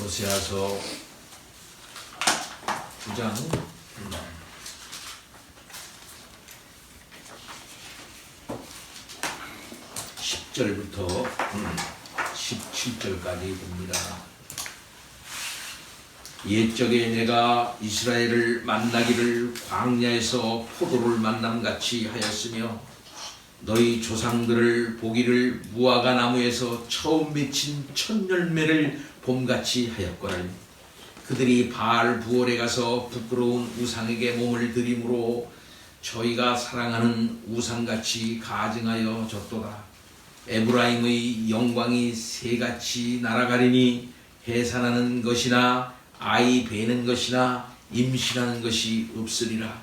호세아서 9장 10절부터 17절까지 봅니다. 옛적에 내가 이스라엘을 만나기를 광야에서 포도를 만남같이 하였으며 너희 조상들을 보기를 무화과 나무에서 처음 맺힌 첫 열매를 봄같이 하였거늘 그들이 바알 부올에 가서 부끄러운 우상에게 몸을 들이므로 저희가 사랑하는 우상같이 가증하여 졌도다. 에브라임의 영광이 새같이 날아가리니 해산하는 것이나 아이 베는 것이나 임신하는 것이 없으리라.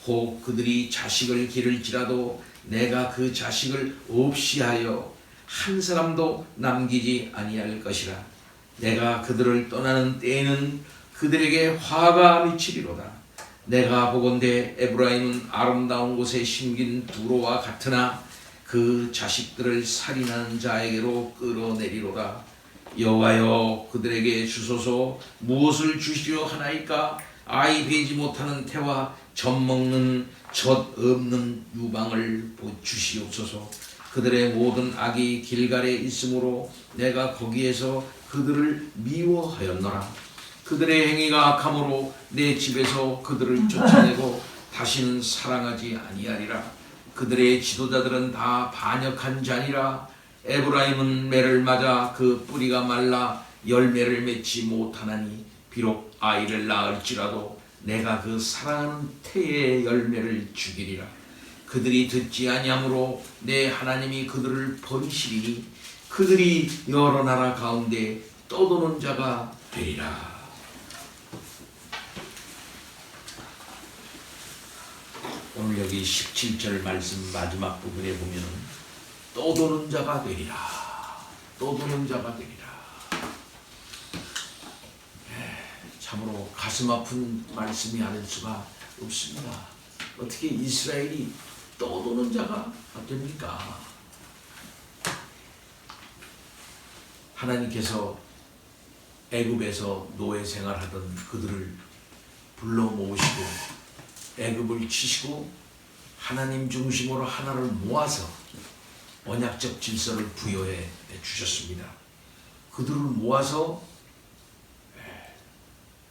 혹 그들이 자식을 기를지라도 내가 그 자식을 없이 하여 한 사람도 남기지 아니할 것이라. 내가 그들을 떠나는 때에는 그들에게 화가 미치리로다. 내가 보건대 에브라임은 아름다운 곳에 심긴 두로와 같으나 그 자식들을 살인하는 자에게로 끌어내리로다. 여호와여 그들에게 주소서. 무엇을 주시려 하나이까? 아이 베지 못하는 태와 젖 먹는 젖 없는 유방을 주시옵소서. 그들의 모든 악이 길갈에 있으므로 내가 거기에서 그들을 미워하였노라. 그들의 행위가 악함으로 내 집에서 그들을 쫓아내고 다시는 사랑하지 아니하리라. 그들의 지도자들은 다 반역한 자니라. 에브라임은 매를 맞아 그 뿌리가 말라 열매를 맺지 못하나니 비록 아이를 낳을지라도 내가 그 사랑하는 태의 열매를 죽이리라. 그들이 듣지 아니하므로 내 하나님이 그들을 버리시리니 그들이 여러 나라 가운데 떠도는 자가 되리라. 오늘 여기 17절 말씀 마지막 부분에 보면 떠도는 자가 되리라. 떠도는 자가 되리라. 참으로 가슴 아픈 말씀이 아닐 수가 없습니다. 어떻게 이스라엘이 떠도는 자가 됩니까? 하나님께서 애굽에서 노예 생활하던 그들을 불러 모으시고 애굽을 치시고 하나님 중심으로 하나를 모아서 언약적 질서를 부여해 주셨습니다. 그들을 모아서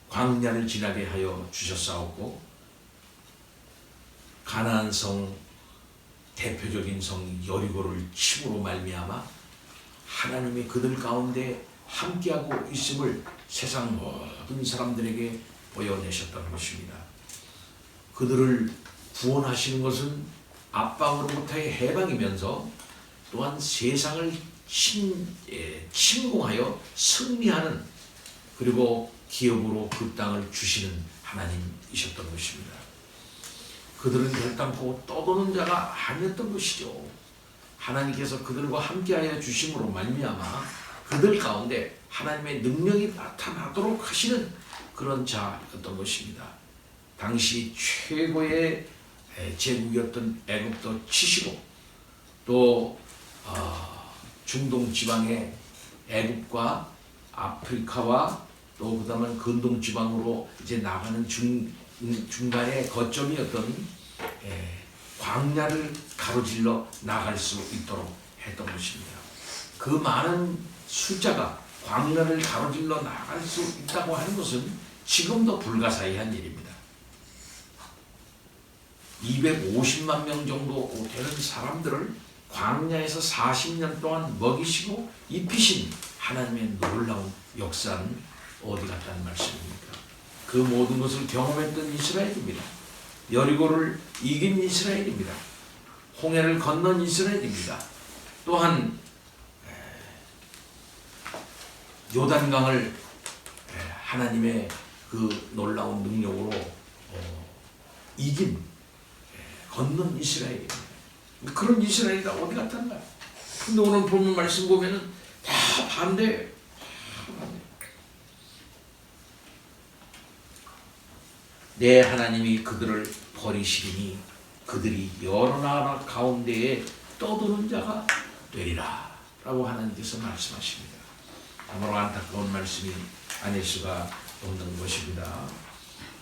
광야를 지나게 하여 주셨사오고 가나안 성 대표적인 성 여리고를 침으로 말미암아 하나님이 그들 가운데 함께하고 있음을 세상 모든 사람들에게 보여내셨다는 것입니다. 그들을 구원하시는 것은 압박으로부터의 해방이면서 또한 세상을 침공하여 승리하는 그리고 기업으로 그 땅을 주시는 하나님이셨던 것입니다. 그들은 결단코 떠도는 자가 아니었던 것이죠. 하나님께서 그들과 함께하여 주심으로 말미암아 그들 가운데 하나님의 능력이 나타나도록 하시는 그런 자였던 것입니다. 당시 최고의 제국이었던 애굽도 치시고 또 중동 지방의 애굽과 아프리카와 또 그다음에 근동 지방으로 이제 나가는 중간의 거점이었던 광야를 가로질러 나갈 수 있도록 했던 것입니다. 그 많은 숫자가 광야를 가로질러 나갈 수 있다고 하는 것은 지금도 불가사의한 일입니다. 250만 명 정도 되는 사람들을 광야에서 40년 동안 먹이시고 입히신 하나님의 놀라운 역사는 어디 갔다는 말씀입니까? 그 모든 것을 경험했던 이스라엘입니다. 여리고를 이긴 이스라엘입니다. 홍해를 건넌 이스라엘입니다. 또한 요단강을 하나님의 그 놀라운 능력으로 이긴 건넌 이스라엘입니다. 그런 이스라엘이 다 어디 갔단가? 근데 오늘 보는 말씀 보면은 다 반대. 내 하나님이 그들을 버리시리니 그들이 여러 나라 가운데에 떠도는 자가 되리라 라고 하나님께서 말씀하십니다. 참으로 안타까운 말씀이 아닐 수가 없는 것입니다.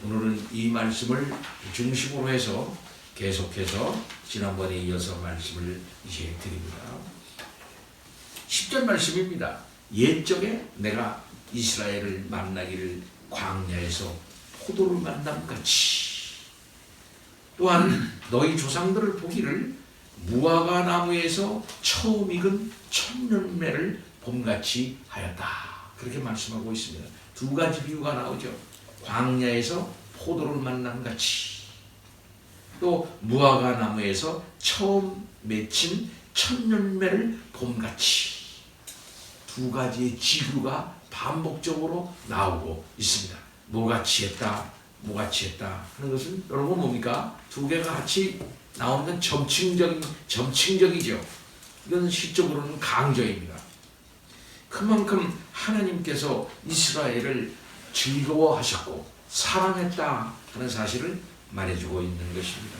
오늘은 이 말씀을 중심으로 해서 계속해서 지난번에 이어서 말씀을 이제 드립니다. 10절 말씀입니다. 옛적에 내가 이스라엘을 만나기를 광야에서 포도를 만남같이 또한 너희 조상들을 보기를 무화과 나무에서 처음 익은 천년매를 봄같이 하였다. 그렇게 말씀하고 있습니다. 두 가지 비유가 나오죠. 광야에서 포도를 만남같이 또 무화과 나무에서 처음 맺힌 천년매를 봄같이 두 가지의 지구가 반복적으로 나오고 있습니다. 뭐같이 했다, 뭐같이 했다 하는 것은 여러분 뭡니까? 두 개가 같이 나오는 점칭적이죠. 이건 시적으로는 강조입니다. 그만큼 하나님께서 이스라엘을 즐거워하셨고 사랑했다 하는 사실을 말해주고 있는 것입니다.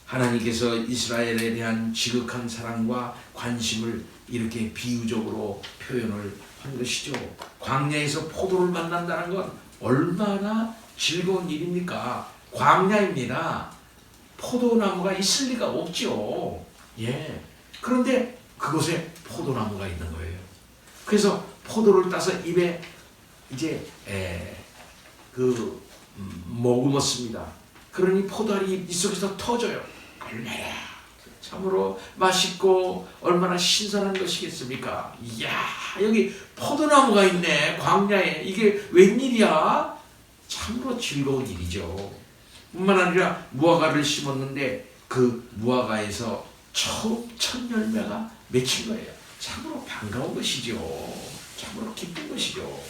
하나님께서 이스라엘에 대한 지극한 사랑과 관심을 이렇게 비유적으로 표현을 한 것이죠. 광야에서 포도를 만난다는 건 얼마나 즐거운 일입니까? 광야입니다. 포도나무가 있을 리가 없죠. 예. 그런데 그곳에 포도나무가 있는 거예요. 그래서 포도를 따서 입에 이제 머금었습니다. 그러니 포도알이 입 속에서 터져요. 얼마나 참으로 맛있고 얼마나 신선한 것이겠습니까? 이야, 여기 포도나무가 있네, 광야에. 이게 웬일이야? 참으로 즐거운 일이죠. 뿐만 아니라 무화과를 심었는데 그 무화과에서 처음 첫 열매가 맺힌 거예요. 참으로 반가운 것이죠. 참으로 기쁜 것이죠.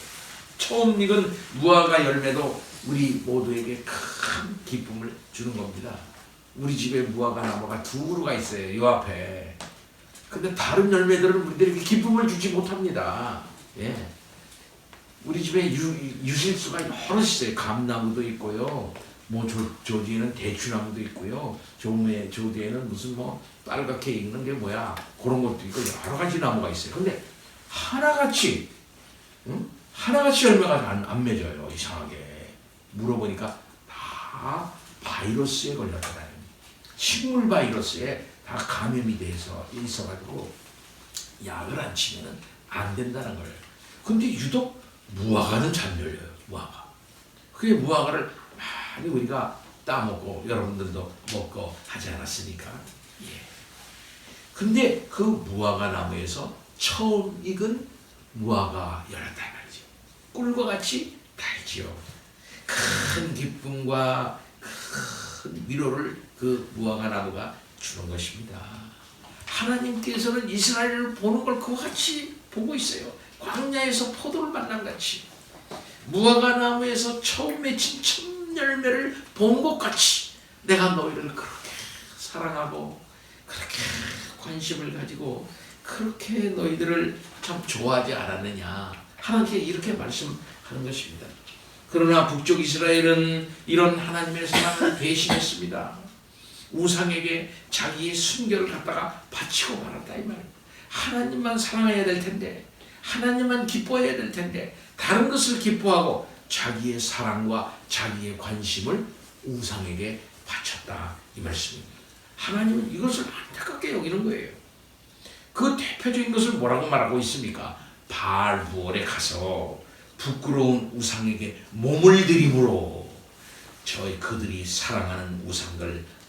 처음 익은 무화과 열매도 우리 모두에게 큰 기쁨을 주는 겁니다. 우리 집에 무화과 나무가 두 그루가 있어요. 요 앞에. 근데 다른 열매들은 우리들에게 기쁨을 주지 못합니다. 예. 우리 집에 유실수가 여러 있어요. 감나무도 있고요. 뭐 저 뒤에는 대추나무도 있고요. 저 뒤에는 무슨 뭐 빨갛게 익는 게 뭐야. 그런 것도 있고 여러 가지 나무가 있어요. 근데 하나같이 열매가 안 맺어요. 이상하게. 물어보니까 다 바이러스에 걸렸다. 식물 바이러스에 다 감염이 돼서 있어가지고 약을 안 치면 안 된다는 거예요. 근데 유독 무화과는 잘 열려요. 무화과. 그게 무화과를 많이 우리가 따먹고 여러분들도 먹고 하지 않았습니까? 예. 근데 그 무화과 나무에서 처음 익은 무화과 열었단 말이죠. 꿀과 같이 달지요. 큰 기쁨과 큰 위로를 그 무화과 나무가 주는 것입니다. 하나님께서는 이스라엘을 보는 걸 그와 같이 보고 있어요. 광야에서 포도를 만난 같이 무화과 나무에서 처음 맺힌 첫 열매를 본 것 같이 내가 너희를 그렇게 사랑하고 그렇게 관심을 가지고 그렇게 너희들을 참 좋아하지 않았느냐. 하나님께 이렇게 말씀하는 것입니다. 그러나 북쪽 이스라엘은 이런 하나님의 사랑을 배신했습니다. 우상에게 자기의 순결을 갖다가 바치고 말았다 이 말입니다. 하나님만 사랑해야 될 텐데, 하나님만 기뻐해야 될 텐데 다른 것을 기뻐하고 자기의 사랑과 자기의 관심을 우상에게 바쳤다 이 말씀입니다. 하나님은 이것을 안타깝게 여기는 거예요. 그 대표적인 것을 뭐라고 말하고 있습니까? 바알부올에 가서 부끄러운 우상에게 몸을 들임으로 그들이 사랑하는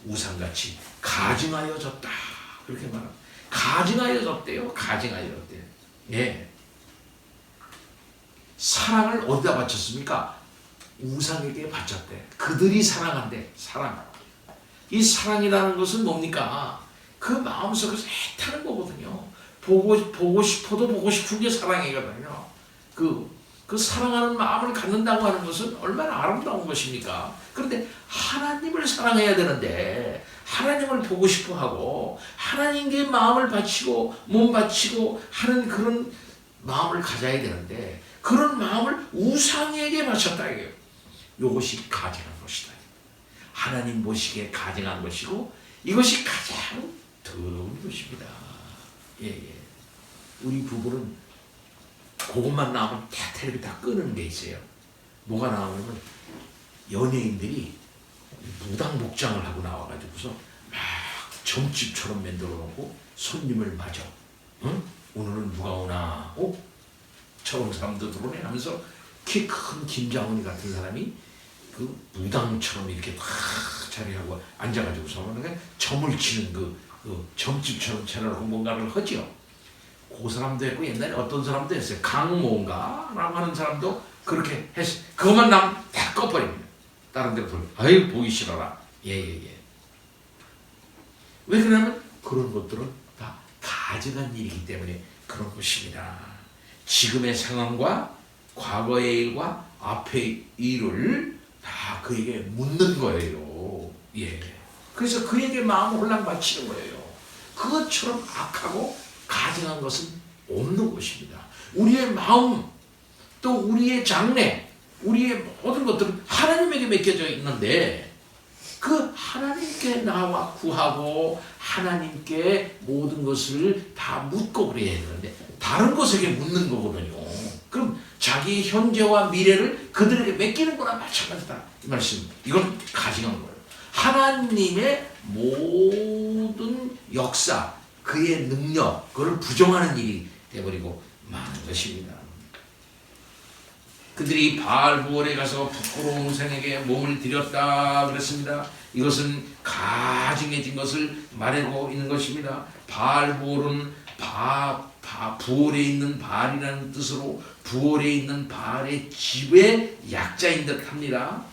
우상같이 가증하여 졌다. 그렇게 말합니다. 가증하여 졌대요. 가증하여 졌대요. 예. 사랑을 어디다 바쳤습니까? 우상에게 바쳤대. 그들이 사랑한대. 사랑. 이 사랑이라는 것은 뭡니까? 그 마음속에서 애타는 거거든요. 보고 싶어도 보고 싶은 게 사랑이거든요. 그 사랑하는 마음을 갖는다고 하는 것은 얼마나 아름다운 것입니까? 그런데 하나님을 사랑해야 되는데 하나님을 보고 싶어하고 하나님께 마음을 바치고 몸 바치고 하는 그런 마음을 가져야 되는데 그런 마음을 우상에게 바쳤다 이거예요. 이것이 가증한 것이다. 하나님 보시기에 가증한 것이고 이것이 가장 더러운 것입니다. 예. 우리 부부는 그것만 나오면 다 텔레비 다 끄는 게 있어요. 뭐가 나오냐면 연예인들이 무당 복장을 하고 나와가지고서 막 점집처럼 만들어 놓고 손님을 맞아. 응? 오늘은 누가 오나? 저런 사람도 들어오네 하면서 키 큰 김장훈이 같은 사람이 그 무당처럼 이렇게 탁 자리하고 앉아가지고서 점을 치는 그 점집처럼 차려놓고 뭔가를 하지요. 그 사람도 했고 옛날에 어떤 사람도 했어요. 강모인가라고 하는 사람도 그렇게 했어요. 그것만 나면 다 꺼버립니다. 다른 데로 돌려. 아유 보기 싫어라. 예예예. 왜 그러냐면 그런 것들은 다 가증한 일이기 때문에 그런 것입니다. 지금의 상황과 과거의 일과 앞의 일을 다 그에게 묻는 거예요. 예. 그래서 그에게 마음을 홀랑바치는 거예요. 그것처럼 악하고 가증한 것은 없는 것입니다. 우리의 마음, 또 우리의 장래, 우리의 모든 것들은 하나님에게 맡겨져 있는데 그 하나님께 나와 구하고 하나님께 모든 것을 다 묻고 그래야 되는데 다른 것에게 묻는 거거든요. 그럼 자기 현재와 미래를 그들에게 맡기는 거나 마찬가지다. 이 말씀, 이건 가증한 거예요. 하나님의 모든 역사, 그의 능력, 그걸 부정하는 일이 되어버리고 마는 것입니다. 그들이 바알 부월에 가서 부끄러운 우상에게 몸을 드렸다 그랬습니다. 이것은 가증해진 것을 말하고 있는 것입니다. 바알 부월은 부월에 있는 바알이라는 뜻으로 부월에 있는 바알의 집의 약자인 듯 합니다.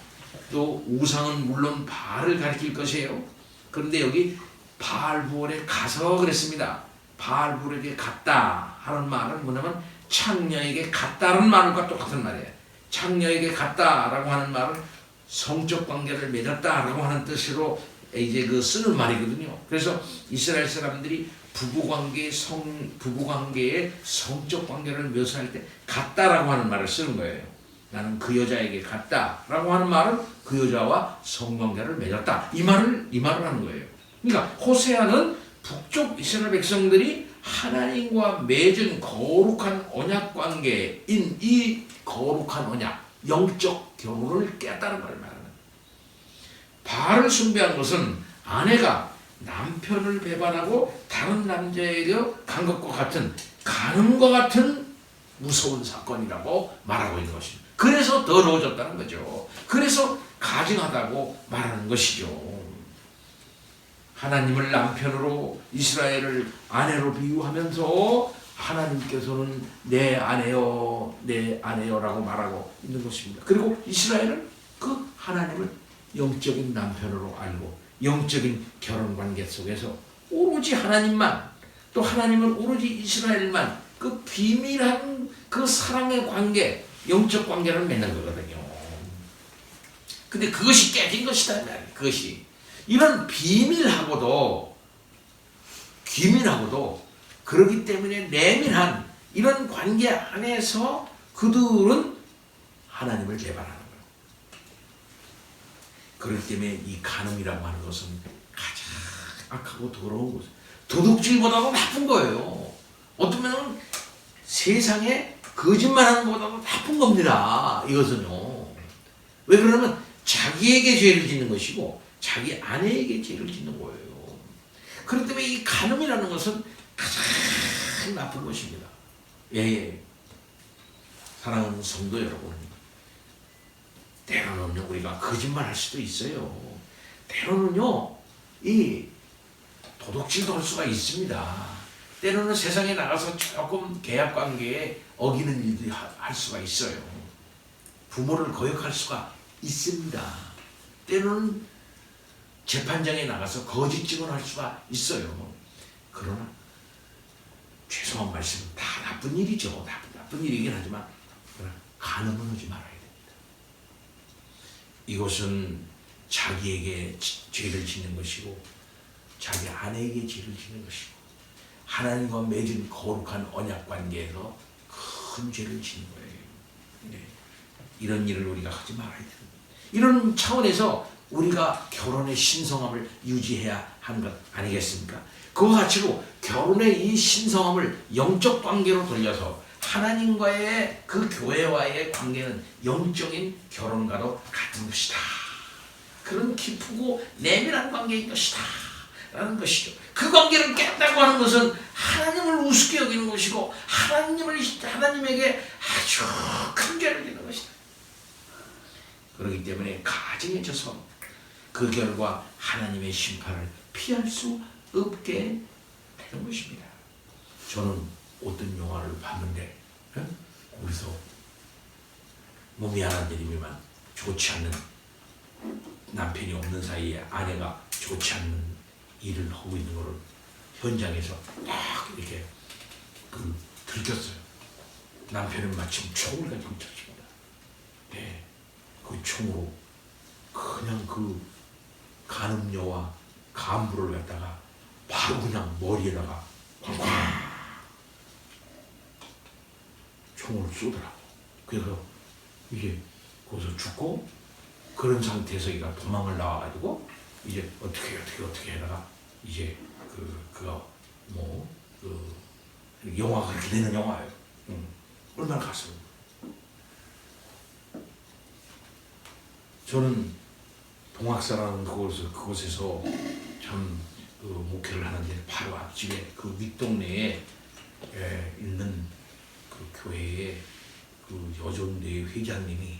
또 우상은 물론 바알을 가리킬 것이에요. 그런데 여기 바알 부월에 가서 그랬습니다. 바알 부월에게 갔다 하는 말은 뭐냐면 창녀에게 갔다는 말과 똑같은 말이에요. 창녀에게 갔다라고 하는 말은 성적 관계를 맺었다라고 하는 뜻으로 이제 그 쓰는 말이거든요. 그래서 이스라엘 사람들이 부부관계의 성적 관계를 묘사할 때 갔다라고 하는 말을 쓰는 거예요. 나는 그 여자에게 갔다라고 하는 말은 그 여자와 성관계를 맺었다. 이 말을 하는 거예요. 그러니까 호세아는 북쪽 이스라엘 백성들이 하나님과 맺은 거룩한 언약 관계인 이 거룩한 언약, 영적 결혼을 깨달은 걸 말하는. 바알을 숭배한 것은 아내가 남편을 배반하고 다른 남자에게 간 것과 같은 간음과 같은 무서운 사건이라고 말하고 있는 것입니다. 그래서 더러워졌다는 거죠. 그래서 가증하다고 말하는 것이죠. 하나님을 남편으로 이스라엘을 아내로 비유하면서 하나님께서는 내 아내요 내 아내요라고 말하고 있는 것입니다. 그리고 이스라엘은 그 하나님을 영적인 남편으로 알고 영적인 결혼관계 속에서 오로지 하나님만, 또 하나님은 오로지 이스라엘만 그 비밀한 그 사랑의 관계, 영적 관계를 맺는 거거든요. 근데 그것이 깨진 것이다. 그것이 이런 비밀하고도 기밀하고도 그렇기 때문에 내밀한 이런 관계 안에서 그들은 하나님을 배반하는 거예요. 그렇기 때문에 이 간음이라고 하는 것은 가장 악하고 더러운 것, 도둑질보다도 나쁜 거예요. 어쩌면 세상에 거짓말하는 것보다도 나쁜 겁니다. 이것은요. 왜 그러냐면 자기에게 죄를 짓는 것이고 자기 아내에게 죄를 짓는 거예요. 그렇기 때문에 이 간음이라는 것은 가장 나쁜 것입니다. 예. 사랑하는 성도 여러분, 때로는요 우리가 거짓말할 수도 있어요. 때로는요 이 도둑질도 할 수가 있습니다. 때로는 세상에 나가서 조금 계약관계에 어기는 일들이 할 수가 있어요. 부모를 거역할 수가 있습니다. 때로는 재판장에 나가서 거짓 증언할 수가 있어요. 그러나 죄송한 말씀, 다 나쁜 일이죠. 나쁜 일이긴 하지만 그러나 간음은 하지 말아야 됩니다. 이것은 자기에게 죄를 짓는 것이고 자기 아내에게 죄를 짓는 것이고 하나님과 맺은 거룩한 언약 관계에서 큰 죄를 짓는 거예요. 네. 이런 일을 우리가 하지 말아야 됩니다. 이런 차원에서 우리가 결혼의 신성함을 유지해야 하는 것 아니겠습니까? 그와 같이로 결혼의 이 신성함을 영적 관계로 돌려서 하나님과의 그 교회와의 관계는 영적인 결혼과도 같은 것이다. 그런 깊고 내밀한 관계인 것이다 라는 것이죠. 그 관계를 깼다고 하는 것은 하나님을 우습게 여기는 것이고 하나님에게 아주 큰 죄를 짓는 것이다. 그렇기 때문에 가정에 있어서 그 결과 하나님의 심판을 피할 수 없게 되는 것입니다. 저는 어떤 영화를 봤는데 거기서 뭐 미안한 일이지만 좋지 않는 남편이 없는 사이에 아내가 좋지 않는 일을 하고 있는 것을 현장에서 딱 이렇게 들켰어요. 남편은 마침 총을 가지고 있었습니다. 네, 그 총으로 그냥 그 간음녀와 간부를 갖다가 바로 그냥 머리에다가 쾅쾅 총을 쏘더라고. 그래서 이게 거기서 죽고 그런 상태에서 얘가 도망을 나와가지고 이제 어떻게 하다가 이제 영화가 그렇게 되는 영화예요. 얼마나 가슴. 저는 동학사라는 그곳에서 참 목회를 하는데 바로 앞집에 그 윗동네에 있는 그 교회의 그 여존대 회장님이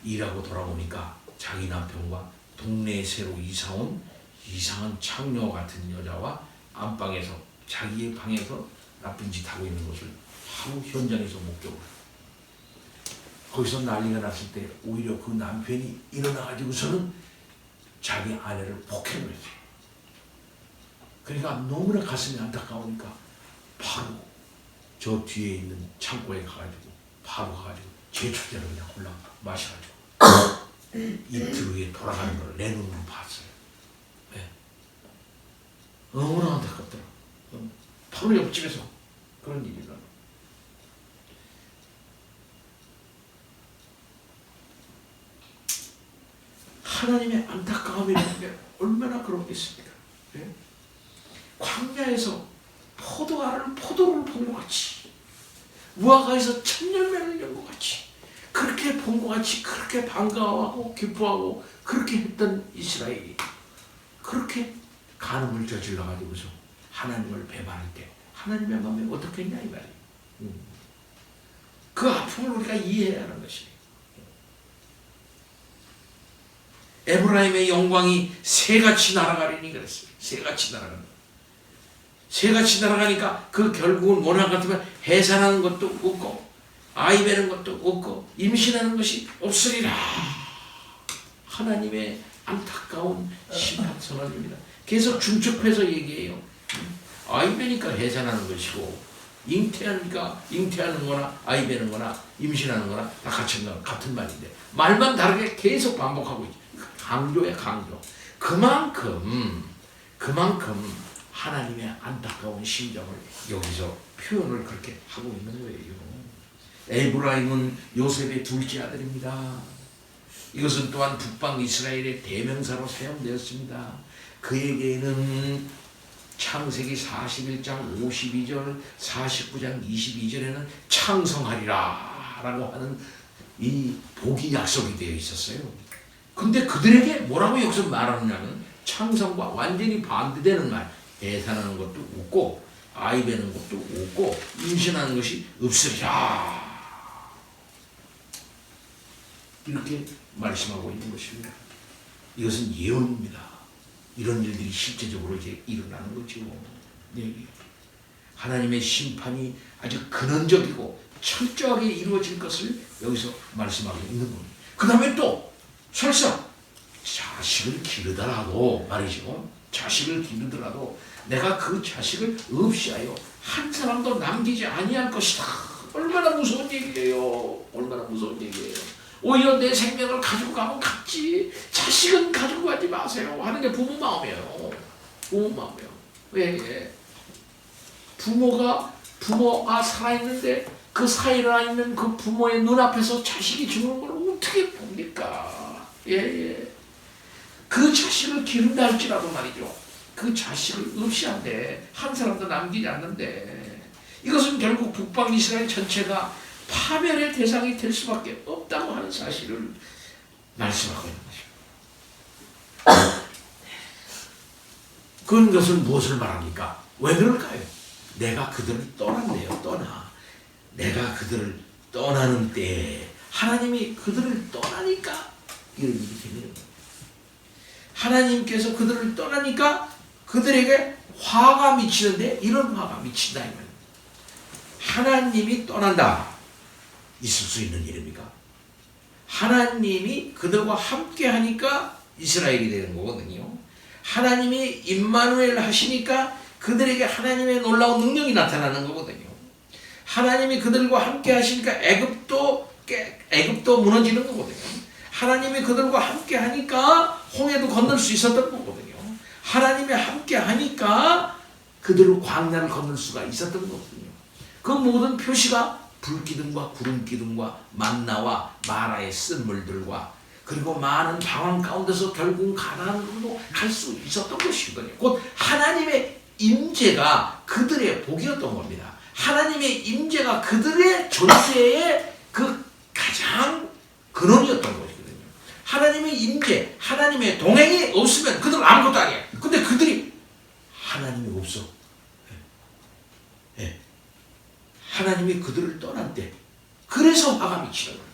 일하고 돌아오니까 자기 남편과 동네에 새로 이사온 이상한 창녀 같은 여자와 안방에서 자기의 방에서 나쁜 짓 하고 있는 것을 바로 현장에서 목격을 해요. 거기서 난리가 났을 때 오히려 그 남편이 일어나가지고서는 자기 아내를 폭행을 했어요. 그러니까 너무나 가슴이 안타까우니까 바로 저 뒤에 있는 창고에 가가지고 바로 가가지고 제초제를 그냥 홀랑 마셔가지고 이틀 후에 돌아가는 걸 내 눈으로 봤어요. 네. 너무나 안타깝더라. 바로 옆집에서 그런 일이 일어나. 하나님의 안타까움이라는 게 얼마나 그렇겠습니까? 네? 광야에서 포도를 본 것 같이, 무화과에서 천열매를 연 것 같이, 그렇게 본 것 같이 그렇게 반가워하고 기뻐하고 그렇게 했던 이스라엘이 그렇게 간음을 저질러 가지고서 하나님을 배반할 때 하나님의 마음이 어떻겠냐 이 말이에요. 그 아픔을 우리가 이해해야 하는 것이에요. 에브라임의 영광이 새같이 날아가리니 그랬어요. 새같이 날아간다. 새같이 날아가니까 그 결국은 원한 같으면 해산하는 것도 없고 아이 베는 것도 없고 임신하는 것이 없으리라. 하나님의 안타까운 심판 선언입니다. 계속 중첩해서 얘기해요. 아이 베니까 해산하는 것이고 잉태하니까 잉태하는 거나 아이 베는 거나 임신하는 거나 다 같은 말인데 말만 다르게 계속 반복하고 있죠. 강조야 강조. 그만큼 하나님의 안타까운 심정을 여기서 표현을 그렇게 하고 있는 거예요. 에브라임은 요셉의 둘째 아들입니다. 이것은 또한 북방 이스라엘의 대명사로 사용되었습니다. 그에게는 창세기 41장 52절 49장 22절에는 창성하리라 라고 하는 이 복이 약속이 되어 있었어요. 근데 그들에게 뭐라고 여기서 말하느냐면 창성과 완전히 반대되는 말, 해산하는 것도 없고 아이 베는 것도 없고 임신하는 것이 없으리라 이렇게 말씀하고 있는 것입니다. 이것은 예언입니다. 이런 일들이 실제적으로 이제 일어나는 거죠. 네. 하나님의 심판이 아주 근원적이고 철저하게 이루어질 것을 여기서 말씀하고 있는 겁니다. 그 다음에 또 설사 자식을 기르더라도 말이죠. 자식을 기르더라도 내가 그 자식을 없이하여 한 사람도 남기지 아니할 것이다. 얼마나 무서운 얘기예요. 얼마나 무서운 얘기예요. 오히려 내 생명을 가지고 가면 갔지 자식은 가지고 가지 마세요 하는 게 부모 마음이에요. 부모 마음이에요. 왜? 부모가 살아있는데 그 살아있는 그 부모의 눈앞에서 자식이 죽는 걸 어떻게 봅니까? 예. 그 자식을 기른다 할지라도 말이죠. 그 자식을 없이 한데 한 사람도 남기지 않는데 이것은 결국 북방 이스라엘 전체가 파멸의 대상이 될 수밖에 없다고 하는 사실을 말씀하고 있는 것입니다. 그것은 무엇을 말합니까? 왜 그럴까요? 내가 그들을 떠난대요. 내가 그들을 떠나는 때에 하나님이 그들을 떠나니까 이런 일이 되는 거예요. 하나님께서 그들을 떠나니까 그들에게 화가 미치는데 이런 화가 미친다 이 말입니다. 하나님이 떠난다. 있을 수 있는 일입니까? 하나님이 그들과 함께 하니까 이스라엘이 되는 거거든요. 하나님이 임마누엘 하시니까 그들에게 하나님의 놀라운 능력이 나타나는 거거든요. 하나님이 그들과 함께 하시니까 애굽도 무너지는 거거든요. 하나님이 그들과 함께 하니까 홍해도 건널 수 있었던 거거든요. 하나님이 함께 하니까 그들을 광야를 건널 수가 있었던 거거든요. 그 모든 표시가 불기둥과 구름기둥과 만나와 마라의 쓴물들과 그리고 많은 방황 가운데서 결국 가나안으로 갈 수 있었던 것이거든요. 곧 하나님의 임재가 그들의 복이었던 겁니다. 하나님의 임재가 그들의 존재의 그 가장 근원이었던 것이거든요. 하나님의 임재, 하나님의 동행이 없으면 그들은 아무것도 아니에요. 근데 그들이 하나님이 없어. 하나님이 그들을 떠난 때 그래서 화가 미치는 거예요.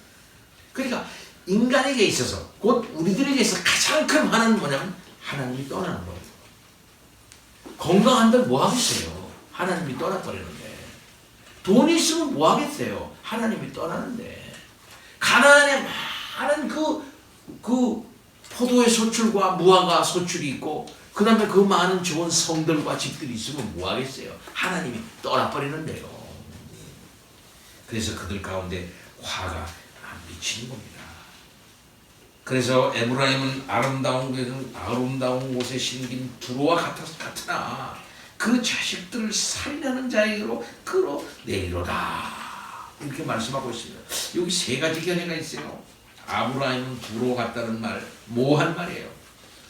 그러니까 인간에게 있어서 곧 우리들에게 있어서 가장 큰 화는 뭐냐면 하나님이 떠나는 거예요. 건강한들 뭐 하겠어요? 하나님이 떠나버리는데. 돈이 있으면 뭐 하겠어요? 하나님이 떠나는데. 가나안에 많은 그 포도의 소출과 무화과 소출이 있고 그 다음에 그 많은 좋은 성들과 집들이 있으면 뭐 하겠어요? 하나님이 떠나버리는데요. 그래서 그들 가운데 화가 안 미치는 겁니다. 그래서 에브라임은 아름다운 곳에 심긴 두로와 같으나 그 자식들을 살인하는 자에게로 끌어내리로다. 이렇게 말씀하고 있습니다. 여기 세 가지 견해가 있어요. 아브라임은 두로 같다는 말, 모호한 말이에요.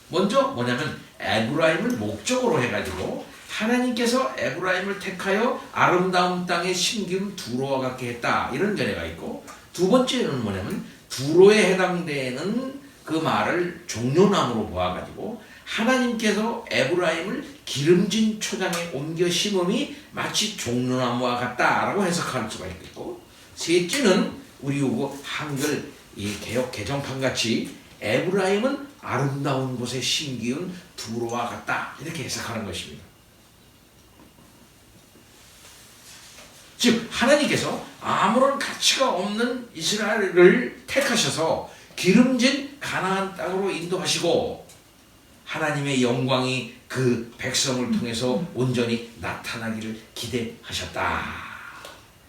먼저 뭐냐면 에브라임을 목적으로 해가지고 하나님께서 에브라임을 택하여 아름다운 땅에 심기운 두로와 같게 했다. 이런 견해가 있고, 두 번째는 뭐냐면 두로에 해당되는 그 말을 종려나무로 보아가지고 하나님께서 에브라임을 기름진 초장에 옮겨 심음이 마치 종려나무와 같다라고 해석할 수가 있겠고, 셋째는 우리 요거 한글 이 개역 개정판 같이 에브라임은 아름다운 곳에 심기운 두로와 같다 이렇게 해석하는 것입니다. 즉 하나님께서 아무런 가치가 없는 이스라엘을 택하셔서 기름진 가나안 땅으로 인도하시고 하나님의 영광이 그 백성을 통해서 온전히 나타나기를 기대하셨다.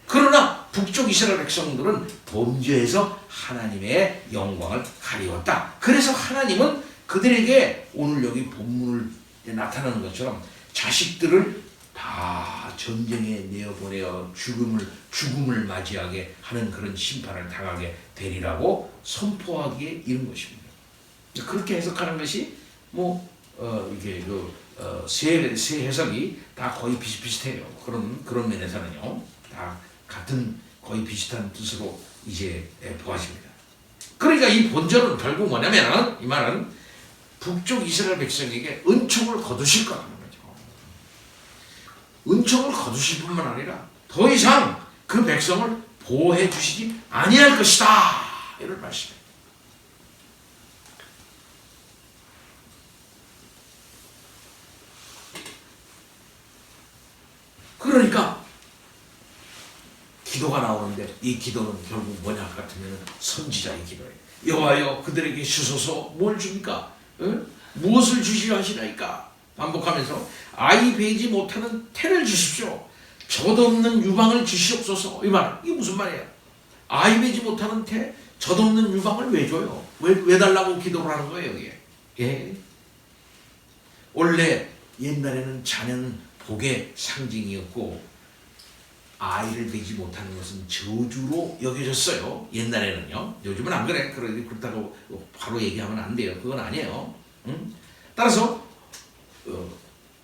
그러나 북쪽 이스라엘 백성들은 범죄해서 하나님의 영광을 가리웠다. 그래서 하나님은 그들에게 오늘 여기 본문을 나타나는 것처럼 자식들을 다 전쟁에 내어보내어 죽음을 맞이하게 하는 그런 심판을 당하게 되리라고 선포하기에 이른 것입니다. 그렇게 해석하는 것이 이게 세 해석이 다 거의 비슷비슷해요. 그런 면에서는요, 다 같은 거의 비슷한 뜻으로 이제 보아집니다. 그러니까 이 본절은 결국 뭐냐면은 이 말은 북쪽 이스라엘 백성에게 은총을 거두실 거라는 거죠. 은총을 거두실 뿐만 아니라 더 이상 그 백성을 보호해 주시지 아니할 것이다. 이런 말씀입니다. 그러니까 기도가 나오는데 이 기도는 결국 뭐냐 같으면 선지자의 기도예요. 여호와여 그들에게 주소서. 뭘 줍니까? 무엇을 주시려 하시나이까? 반복하면서 아이 베이지 못하는 태를 주십시오. 젖없는 유방을 주시옵소서. 이 말, 이게 무슨 말이에요? 아이 베이지 못하는 태, 젖없는 유방을 왜 줘요? 왜 달라고 기도를 하는 거예요, 여기에? 예. 원래 옛날에는 자녀는 복의 상징이었고 아이를 베지 못하는 것은 저주로 여겨졌어요. 옛날에는요. 요즘은 안 그래. 그렇다고 바로 얘기하면 안 돼요. 그건 아니에요. 따라서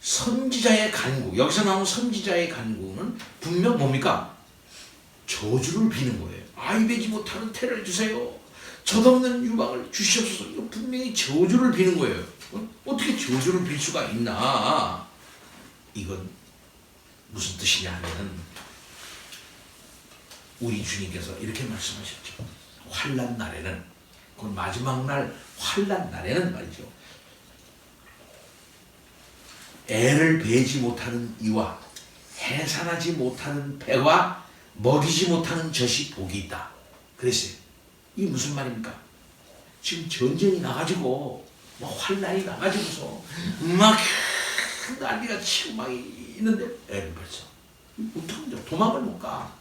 선지자의 간구, 여기서 나온 선지자의 간구는 분명 뭡니까? 저주를 비는 거예요. 아이 되지 못하는 태를 주세요. 젖없는 유방을 주시옵소서. 이거 분명히 저주를 비는 거예요. 어떻게 저주를 빌 수가 있나? 이건 무슨 뜻이냐 하면은 우리 주님께서 이렇게 말씀하셨죠. 환난 날에는, 그 마지막 날 환난 날에는 말이죠, 애를 베지 못하는 이와 해산하지 못하는 배와 먹이지 못하는 젖이 복이 있다. 그랬어요. 이게 무슨 말입니까? 지금 전쟁이 나가지고 뭐 환난이 나가지고서 막 난리가 치고 막 있는데 애를 벌써 어떡하죠? 도망을 못 가.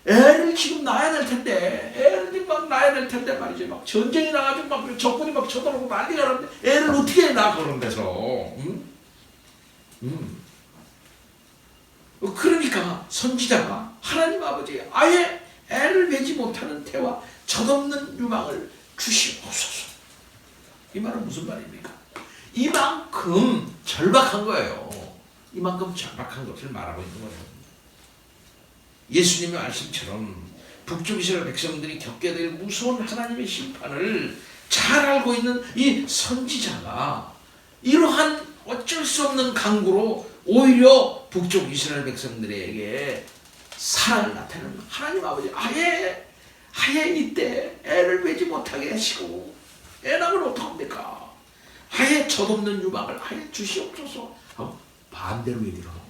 애를 지금 낳아야 될 텐데, 애를 막 낳아야 될 텐데 말이죠. 막 전쟁이 나가지고 막 적군이 막 쳐들어오고 난리가 나는데 애를 어떻게 낳아 그런 데서? 그러니까 선지자가 하나님 아버지 아예 애를 베지 못하는 태와 젖없는 유망을 주시옵소서. 이 말은 무슨 말입니까? 이만큼 절박한 거예요. 이만큼 절박한 것을 말하고 있는 거예요. 예수님의 말씀처럼 북쪽 이스라엘 백성들이 겪게 될 무서운 하나님의 심판을 잘 알고 있는 이 선지자가 이러한 어쩔 수 없는 강구로 오히려 북쪽 이스라엘 백성들에게 사랑을 나타내는 하나님 아버지 아예 이때 애를 베지 못하게 하시고 애 낳으면 어떡합니까? 아예 젖없는 유방을 아예 주시옵소서. 반대로 얘기를 하고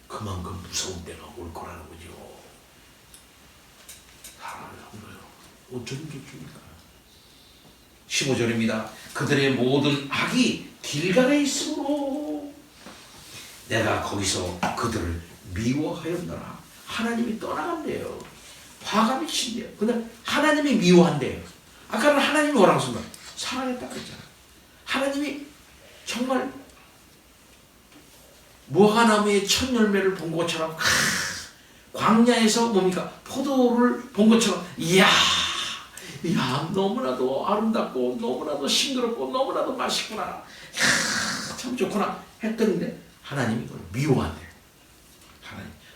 그만큼 무서운 때가 올 거라는 거죠. 사랑을 한 거예요. 어쩌면 좋습니까? 15절입니다. 그들의 모든 악이 길갈에 있으므로 내가 거기서 그들을 미워하였노라. 하나님이 떠나간대요. 화가 미친대요. 근데 하나님이 미워한대요. 아까는 하나님이 뭐라고 했습니까? 사랑했다고 했잖아. 하나님이 정말 무화과나무의 첫 열매를 본 것처럼 광야에서 뭡니까? 포도를 본 것처럼 이야 너무나도 아름답고 너무나도 싱그럽고 너무나도 맛있구나. 참 좋구나 했던데 하나님이 그걸 미워한대.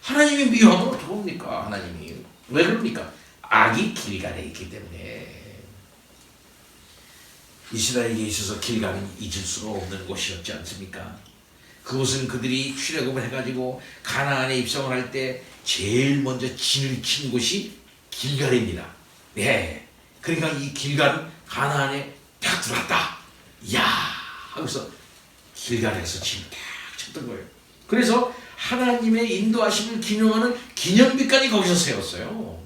하나님이 미워하면 어떡합니까? 하나님이 왜 그럽니까? 악이 길갈에 있기 때문에. 이스라엘에게 있어서 길갈은 잊을 수가 없는 곳이었지 않습니까? 그곳은 그들이 출애굽을 해가지고 가나안에 입성을 할 때 제일 먼저 진을 친 곳이 길갈입니다. 네, 그러니까 이 길갈은 가나안에 딱 들어왔다. 이야 하고서 길갈에서 진을 딱 쳤던 거예요. 그래서 하나님의 인도하심을 기념하는 기념비까지 거기서 세웠어요.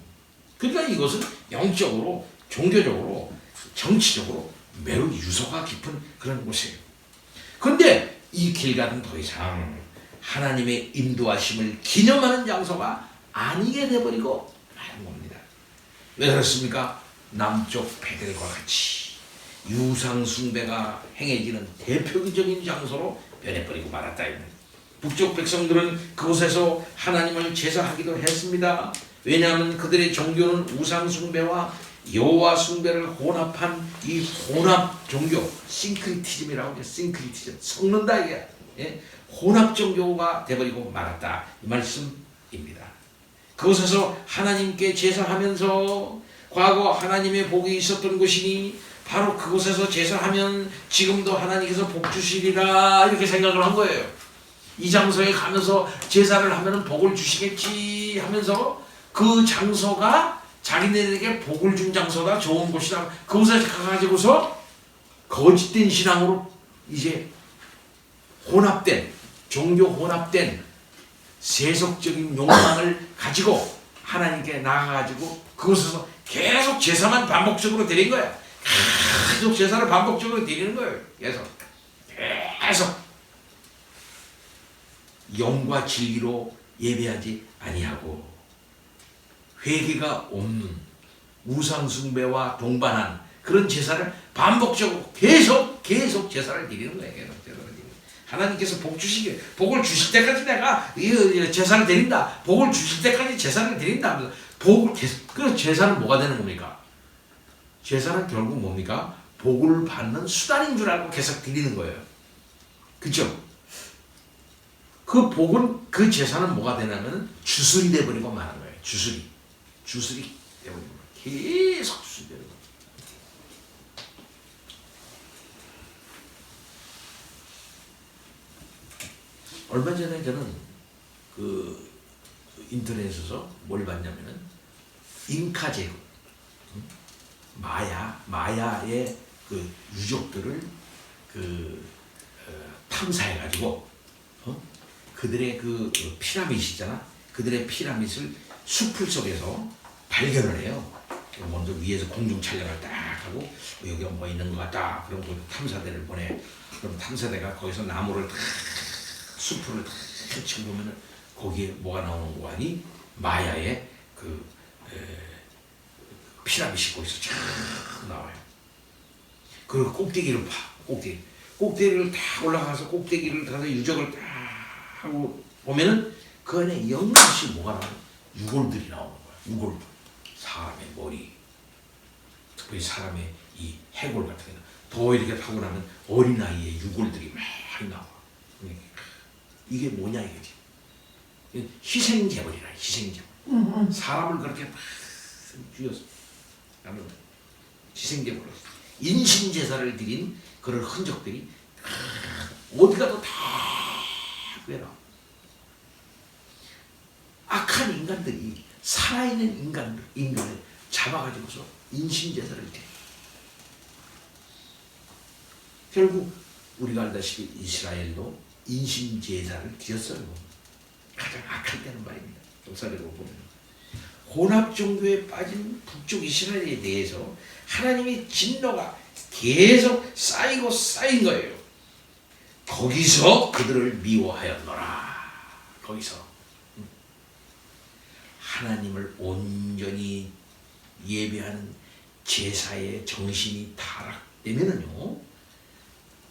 그러니까 이것은 영적으로, 종교적으로, 정치적으로 매우 유서가 깊은 그런 곳이에요. 그런데 이 길갈은 더 이상 하나님의 인도하심을 기념하는 장소가 아니게 되어버리고 마는 겁니다. 왜 그렇습니까? 남쪽 베델과 같이 유상 숭배가 행해지는 대표적인 장소로 변해버리고 말았다. 북쪽 백성들은 그곳에서 하나님을 제사하기도 했습니다. 왜냐하면 그들의 종교는 우상 숭배와 여호와 숭배를 혼합한 이 혼합 종교, 싱크리티즘이라고 하죠. 싱크리티즘, 섞는다 이게. 예? 혼합 종교가 되어버리고 말았다 이 말씀입니다. 그곳에서 하나님께 제사하면서 과거 하나님의 복이 있었던 곳이니 바로 그곳에서 제사하면 지금도 하나님께서 복 주시리라 이렇게 생각을 한 거예요. 이 장소에 가면서 제사를 하면 복을 주시겠지 하면서 그 장소가 자기네들에게 복을 준 장소다, 좋은 곳이다. 그곳에 가가지고서 거짓된 신앙으로 이제 혼합된, 종교 혼합된 세속적인 욕망을 가지고 하나님께 나가가지고 그곳에서 계속 제사만 반복적으로 드린 거야. 계속 제사를 반복적으로 드리는 거예요. 계속 영과 진리로 예배하지 아니하고 회개가 없는 우상숭배와 동반한 그런 제사를 반복적으로 계속 제사를 드리는 거예요. 계속 제사를 드리는 거예요. 하나님께서 복 주시길, 복을 주실 때까지 내가 제사를 드린다. 복을 주실 때까지 제사를 드린다. 복을 계속, 그 제사는 뭐가 되는 겁니까? 제사는 결국 뭡니까? 복을 받는 수단인 줄 알고 계속 드리는 거예요. 그죠? 그 복은, 그 제사는 뭐가 되냐면 주술이 돼버리고 마는 거예요. 주술이 돼버리고 계속 주술이 돼버리고. 얼마 전에 저는 그 인터넷에서 뭘 봤냐면은 잉카 제국, 마야의 그 유적들을 탐사해가지고 그들의 그 피라밋이잖아. 그들의 피라밋을 숲을 속에서 발견을 해요. 먼저 위에서 공중 촬영을 딱 하고 여기가 뭐 있는 것 같다. 그럼 그 탐사대를 보내. 그럼 탐사대가 거기서 나무를 다 숲을 다 치고 보면은 거기에 뭐가 나오는 거 아니? 마야의 그 피라밋이 거기서 쫙 나와요. 그리고 꼭대기를 파. 꼭대기를 다 올라가서 꼭대기를 가서 유적을 다 하고 보면은 그 안에 영없이 뭐가 나와요? 유골들이 나오는 거야. 유골들. 사람의 머리, 특별히 사람의 이 해골 같은 게 더 이렇게 하고 나면 어린아이의 유골들이 많이 나와. 이게 뭐냐 이거지. 희생제물이라, 희생제물. 사람을 그렇게 막 죽여서 희생제물로 인신제사를 드린 그런 흔적들이 어디 가도 다 그래라. 악한 인간들이 살아있는 인간을 잡아가지고서 인신제사를 드려. 결국 우리가 알다시피 이스라엘도 인신제사를 드렸어요. 가장 악할 때는 말입니다. 역사적으로 보면 혼합종교에 빠진 북쪽 이스라엘에 대해서 하나님의 진노가 계속 쌓인 거예요. 거기서 그들을 미워하였노라. 거기서 하나님을 온전히 예배하는 제사의 정신이 타락되면은요,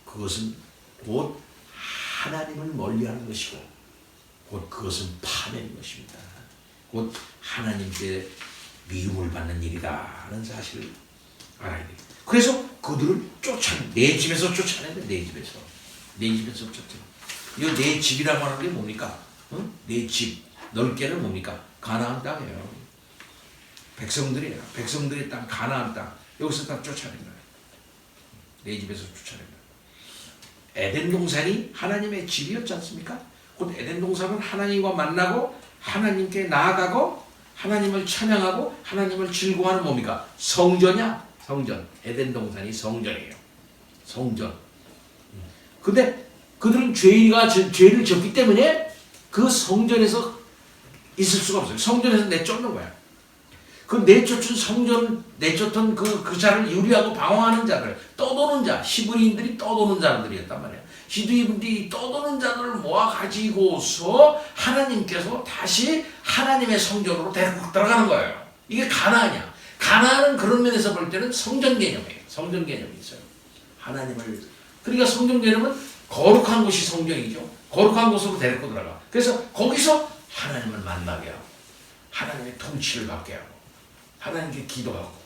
그것은 곧 하나님을 멀리하는 것이고, 곧 그것은 파멸인 것입니다. 곧 하나님께 미움을 받는 일이다라는 사실을 알아야 돼요. 그래서 그들을 내 집에서 쫓아내야 돼. 내 집에서 쫓아내. 이거 내 집이라고 하는 게 뭡니까? 내 집, 넓게는 뭡니까? 가나안 땅이에요. 백성들이에요. 백성들의 땅, 가나안 땅. 여기서 다 쫓아낸 거예요. 내 집에서 쫓아낸 거예요. 에덴 동산이 하나님의 집이었지 않습니까? 곧 에덴 동산은 하나님과 만나고 하나님께 나아가고 하나님을 찬양하고 하나님을 즐거워하는 뭡니까? 성전이야. 성전. 에덴 동산이 성전이에요. 성전. 근데 그들은 죄를 졌기 때문에 그 성전에서 있을 수가 없어요. 성전에서 내쫓는 거야. 그 내쫓던 그 자를 유리하고 방어하는 자들, 떠도는 자, 히브리인들이 떠도는 자들이었단 말이야. 히브리인들이 떠도는 자들을 모아가지고서 하나님께서 다시 하나님의 성전으로 데리고 들어가는 거예요. 이게 가나안이야. 가나안은 그런 면에서 볼 때는 성전 개념이에요. 성전 개념이 있어요. 그러니까 성전 개념은 거룩한 곳이 성전이죠. 거룩한 곳으로 데리고 들어가. 그래서 거기서 하나님을 만나게 하고 하나님의 통치를 받게 하고 하나님께 기도하고,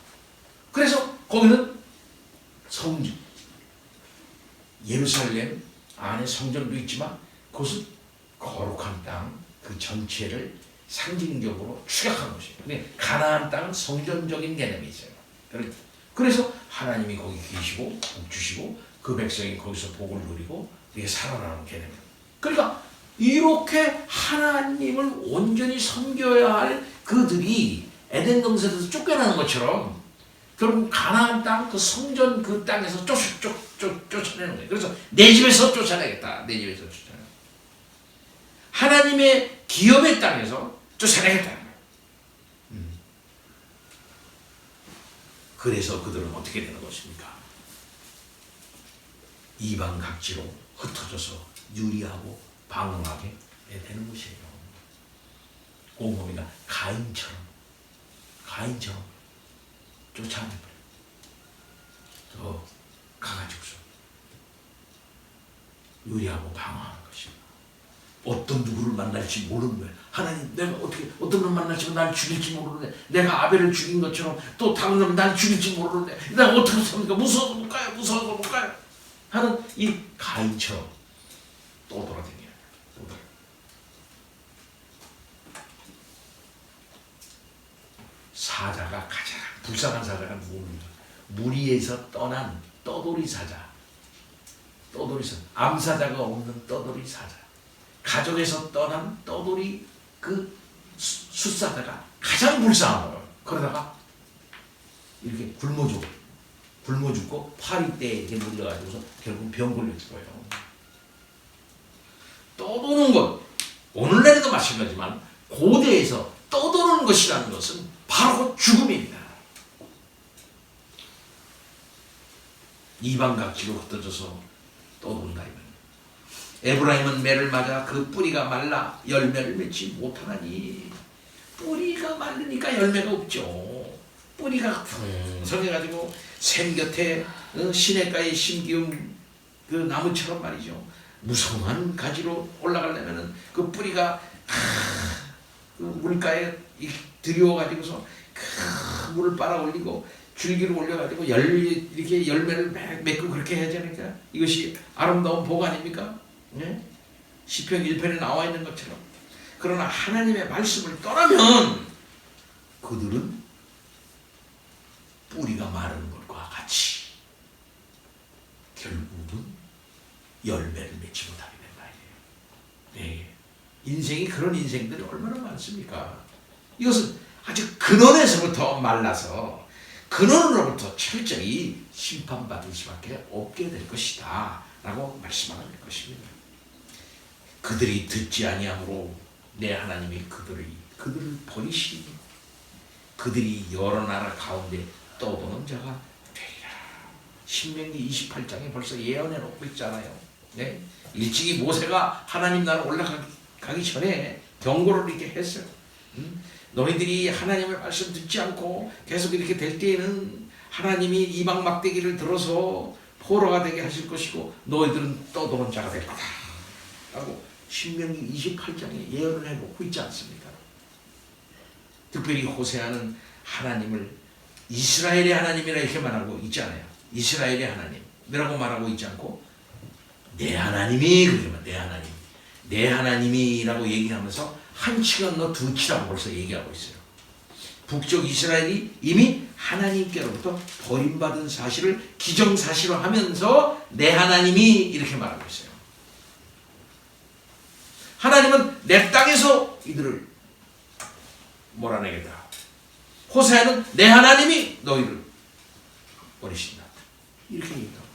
그래서 거기는 성전, 예루살렘 안에 성전도 있지만 그것은 거룩한 땅 그 전체를 상징적으로 추격한 것이에요. 근데 가나안 땅은 성전적인 개념이 있어요. 그래서 하나님이 거기 계시고 복 주시고 그 백성이 거기서 복을 누리고 이게 살아나는 개념이에요. 그러니까 이렇게 하나님을 온전히 섬겨야 할 그들이 에덴 동산에서 쫓겨나는 것처럼 결국 가나안 땅 그 성전 그 땅에서 쫓아내는 거예요. 그래서 내 집에서 쫓아내겠다. 내 집에서 쫓아내. 하나님의 기업의 땅에서 쫓아내겠다는 거예요. 그래서 그들은 어떻게 되는 것입니까? 이방 각지로 흩어져서 유리하고 방황하게 되는 것이에요. 곰곰이가 가인처럼 쫓아내버려. 더 가가지고서 유리하고 방황하는 것입니다. 어떤 누구를 만날지 모르는 거예요. 하나님, 내가 어떻게 어떤 놈 만날지 날 죽일지 모르는데, 내가 아벨을 죽인 것처럼 또 다른 놈 날 죽일지 모르는데 내가 어떻게 삽니까? 무서워서 못 가요. 무서워서 못 가요. 하는 이 가인처럼 또 돌아다녀요. 또 돌아. 사자가 가장 불쌍한 사자가 누굽니까? 무리에서 떠난 떠돌이 사자. 떠돌이 사자. 암사자가 없는 떠돌이 사자. 가족에서 떠난 떠돌이 그 숫사자가 가장 불쌍한 거예요. 그러다가 이렇게 굶어 죽고 파리떼에 이렇게 물려가지고서 결국 병 걸려 죽어요. 떠도는 것, 오늘날에도 마찬가지지만 고대에서 떠도는 것이라는 것은 바로 죽음입니다. 이방각지로 흩어져서 떠돈다 이 말이에요. 에브라임은 매를 맞아 그 뿌리가 말라 열매를 맺지 못하나니. 뿌리가 마르니까 열매가 없죠. 뿌리가 풍성해가지고 샘 곁에 시냇가에 심기운 그 나무처럼 말이죠. 무성한 가지로 올라가려면은 그 뿌리가 그 물가에 들여가지고서 큰 물을 빨아 올리고 줄기를 올려가지고 이렇게 열매를 맺고 그렇게 해야 되니까 이것이 아름다운 복 아닙니까? 네? 시편 1편에 나와 있는 것처럼. 그러나 하나님의 말씀을 떠나면 그들은 뿌리가 마르는 것과 같이 결국은 열매를 맺지 못하게 된다. 네. 인생이 그런 인생들이 얼마나 많습니까? 이것은 아주 근원에서부터 말라서 근원으로부터 철저히 심판받을 수밖에 없게 될 것이다 라고 말씀하는 것입니다. 그들이 듣지 아니함으로 내 하나님이 그들을 버리시니 그들이 여러 나라 가운데 떠도는 자가 되리라. 신명기 28장에 벌써 예언해 놓고 있잖아요. 네? 일찍이 모세가 하나님 나라 올라가기 전에 경고를 이렇게 했어요. 너희들이 하나님의 말씀 듣지 않고 계속 이렇게 될 때에는 하나님이 이방 막대기를 들어서 포로가 되게 하실 것이고 너희들은 떠도는 자가 될 거다 라고 신명기 28장에 예언을 해놓고 있지 않습니까? 특별히 호세아는 하나님을 이스라엘의 하나님이라 이렇게 말하고 있잖아요. 이스라엘의 하나님이라고 말하고 있지 않고 내 하나님이 그러면 내 하나님이라고 얘기하면서 한 치가 건너 두 치라고 벌써 얘기하고 있어요. 북쪽 이스라엘이 이미 하나님께로부터 버림받은 사실을 기정사실로 하면서 내 하나님이 이렇게 말하고 있어요. 하나님은 내 땅에서 이들을 몰아내겠다. 호세아는 내 하나님이 너희를 버리신다. 이렇게 얘기하고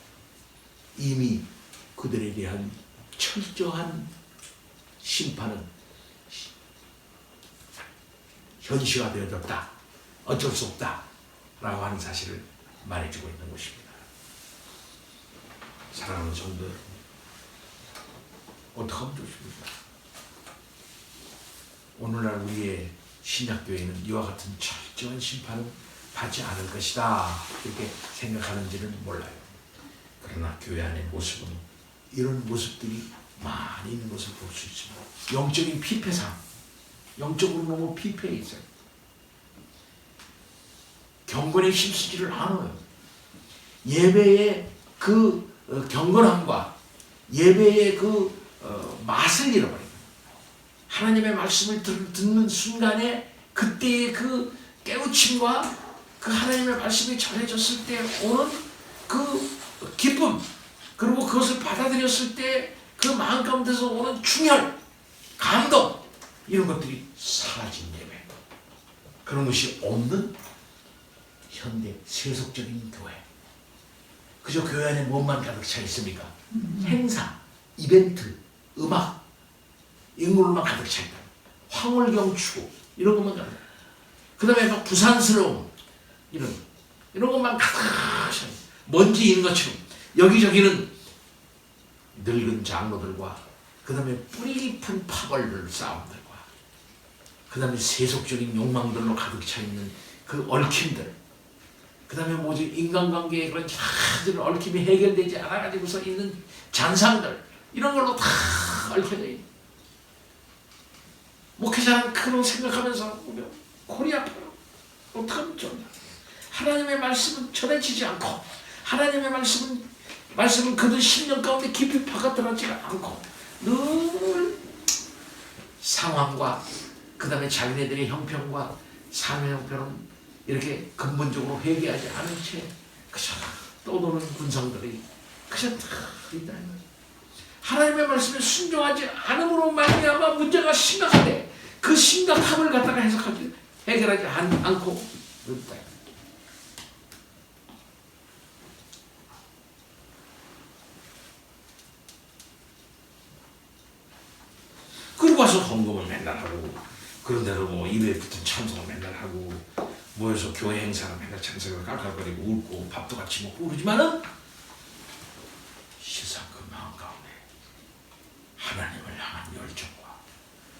이미 그들에 대한 철저한 심판은 현실화되어졌다. 어쩔 수 없다. 라고 하는 사실을 말해주고 있는 것입니다. 사랑하는 성도 여러분, 어떻게 하면 좋습니까? 오늘날 우리의 신약교회는 이와 같은 철저한 심판은 받지 않을 것이다 이렇게 생각하는지는 몰라요. 그러나 교회 안의 모습은 이런 모습들이 많이 있는 것을 볼 수 있습니다. 영적인 피폐상, 영적으로 너무 피폐해 있어요. 경건에 힘쓰지를 않아요. 예배의 그 경건함과 예배의 그 맛을 잃어버립니다. 하나님의 말씀을 듣는 순간에 그때의 그 깨우침과 그 하나님의 말씀이 전해졌을 때 오는 그 기쁨, 그리고 그것을 받아들였을 때 그 마음 가운데서 오는 충혈, 감동, 이런 것들이 사라진 예배, 그런 것이 없는 현대 세속적인 교회. 그저 교회 안에 뭐만 가득 차 있습니까? 행사, 이벤트, 음악, 이런 걸로만 가득 차 있다. 황홀경 추구, 이런 것만 가득. 그 다음에 막 부산스러움, 이런 것만 가득 차 있다. 먼지 있는 것처럼 여기저기는 늙은 장로들과 그 다음에 뿌리 깊은 파벌들 싸움들과 그 다음에 세속적인 욕망들로 가득 차 있는 그 얽힘들, 그 다음에 뭐지, 인간관계의 그런 작은 얽힘이 해결되지 않아가지고서 있는 잔상들, 이런 걸로 다 얽혀져 있는 목회자는 그런 생각하면서 골이 아파요. 어떡하면 좋냐. 하나님의 말씀은 전해지지 않고 하나님의 말씀은 그들 심령 가운데 깊이 박아들어지지 않고 늘 상황과 그 다음에 자기네들의 형편과 삶의 형편은 이렇게 근본적으로 회개하지 않은 채 그저 떠도는 군성들이 그저 다 있다. 하나님의 말씀에 순종하지 않음으로 말미암아 문제가 심각한데 그 심각함을 갖다가 해결하지 않고 있다. 그리고 와서 헌금을 맨날 하고 그런 대로 뭐 입에 붙은 찬송을 맨날 하고 모여서 교회 행사를 맨날 찬송을 깔깔거리고 울고 밥도 같이 먹고 그러지만은 세상 그 마음 가운데 하나님을 향한 열정과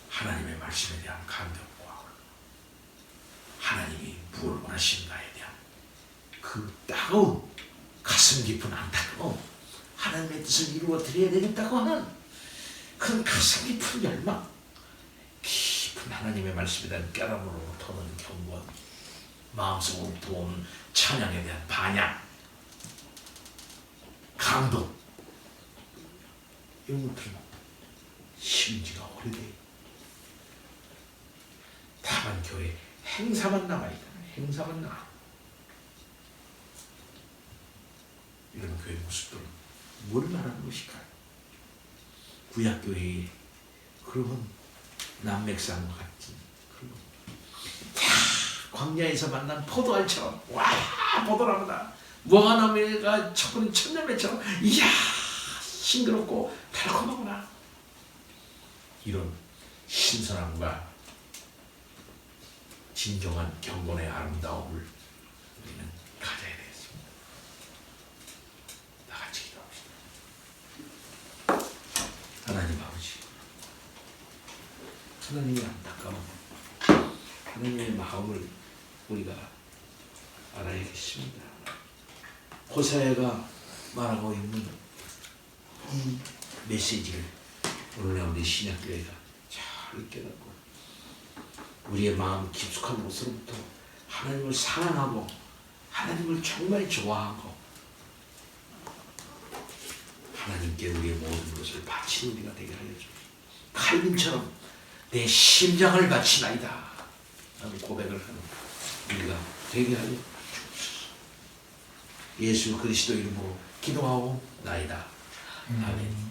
하나님의 말씀에 대한 감격과 하나님이 무엇을 원하시는가에 대한 그 따가운 가슴 깊은 안타까움, 하나님의 뜻을 이루어 드려야 되겠다고 하는 그런 가슴 깊은 열망, 깊은 하나님의 말씀에 대한 깨달음으로 터는 경건, 마음속으로 도는 찬양에 대한 반향, 감동, 이런 것들은 심지가 오래돼. 다만 교회 행사만 남아있다. 행사만 남아. 이런 교회 모습들은 뭘 말하는 것일까요? 구약교회의 그런 남맥산과 같은 그런 광야에서 만난 포도알처럼 와 포도나무다 무화과나무가 첫 열매처럼 이야 싱그럽고 달콤하구나. 이런 신선함과 진정한 경건의 아름다움을 우리는 가져야 되겠습니다. 다 같이 기도합시다. 하나님 아버지, 하나님의 안타까움, 하나님의 마음을 우리가 알아야겠습니다. 호세아가 말하고 있는 이 메시지를 오늘 우리 신약교회가 잘 깨닫고 우리의 마음 깊숙한 곳으로부터 하나님을 사랑하고 하나님을 정말 좋아하고 하나님께 우리의 모든 것을 바치는 우리가 되게 하여 주옵소서. 칼빈처럼 내 심장을 바치나이다 라는 고백을 하는 우리가 되게 하여 주옵소서. 예수 그리스도 이름으로 기도하옵나이다. 아멘.